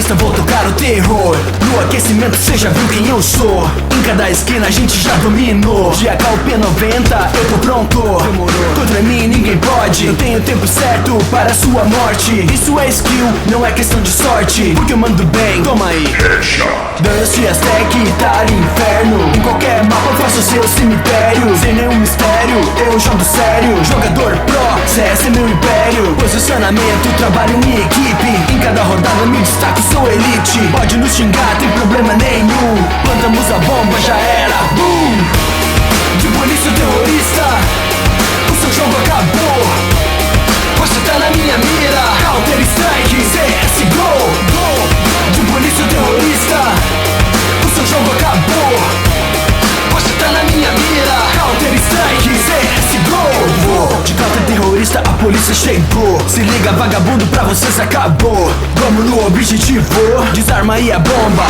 terrorista, vou tocar o terror. No aquecimento cê já viu quem eu sou. Em cada esquina a gente já dominou. De AK P90 eu tô pronto. Contra mim ninguém pode. Eu tenho o tempo certo para sua morte. Isso é skill, não é questão de sorte. Porque eu mando bem, toma aí. Dance, Aztec, Itália, inferno. Em qualquer mapa eu faço seu cemitério. Sem nenhum mistério, eu jogo sério. Jogador pro, CS é meu império. Posicionamento, trabalho em equipe. Em cada rodada me destaco, sou elite. Pode nos xingar, tem problema nenhum. Plantamos a bomba, já era, boom. De polícia terrorista, o seu jogo acabou. Você tá na minha mira. Counter Strike, CSGO. De polícia terrorista, o seu jogo acabou. Você tá na minha mira. Counter Strike, CSGO. De counter terrorista a polícia chegou. Se liga vagabundo, pra vocês acabou. Vamos no objetivo, desarma aí a bomba.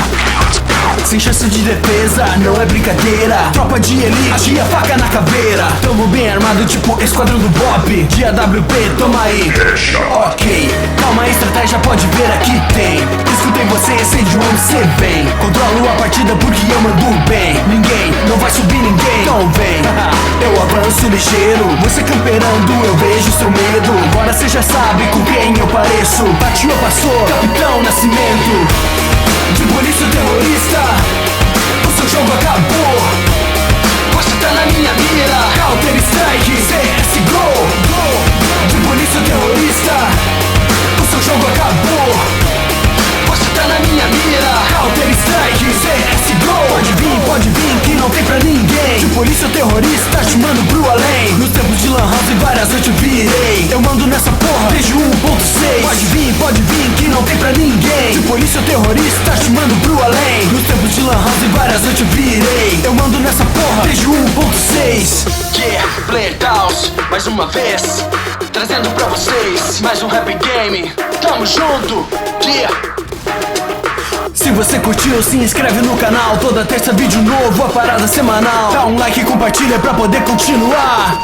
Sem chance de defesa, não é brincadeira. Tropa de elite, a faca na caveira. Tamo bem armado tipo esquadrão do Bop. De AWP, toma aí. Ok, calma aí, estratégia pode ver aqui tem. Escutei você, sei de onde cê vem. Controlo a partida porque eu mando bem. Ninguém, não vai subir ninguém. Então vem, eu avanço ligeiro. Você camperando, eu vejo seu medo. Agora cê já sabe com quem eu pareço. Bateu, passou, Capitão Nascimento. De polícia terrorista, o seu jogo acabou. Você tá na minha mira. Counter Strike, CSGO. De polícia terrorista, o seu jogo acabou. Você tá na minha mira. Counter Strike, CSGO. Pode vir que não tem pra ninguém. De polícia terrorista, te mando pro além. Nos tempos de lan house e várias noites eu virei. Eu mando nessa porra desde 1.6. Pode vir que não tem pra ninguém. De polícia terrorista, te mando pro além. Nos tempos de lan house e várias noites eu virei. Eu mando nessa porra desde 1.6. Yeah, Player Taos, mais uma vez trazendo pra vocês mais um rap game. Tamo junto, yeah. Se você curtiu, se inscreve no canal. Toda terça vídeo novo, a parada semanal. Dá um like e compartilha pra poder continuar.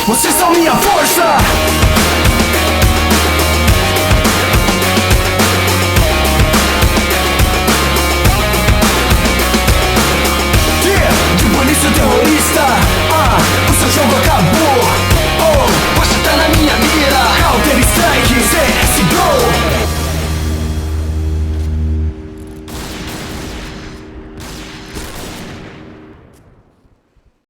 Vocês são minha força.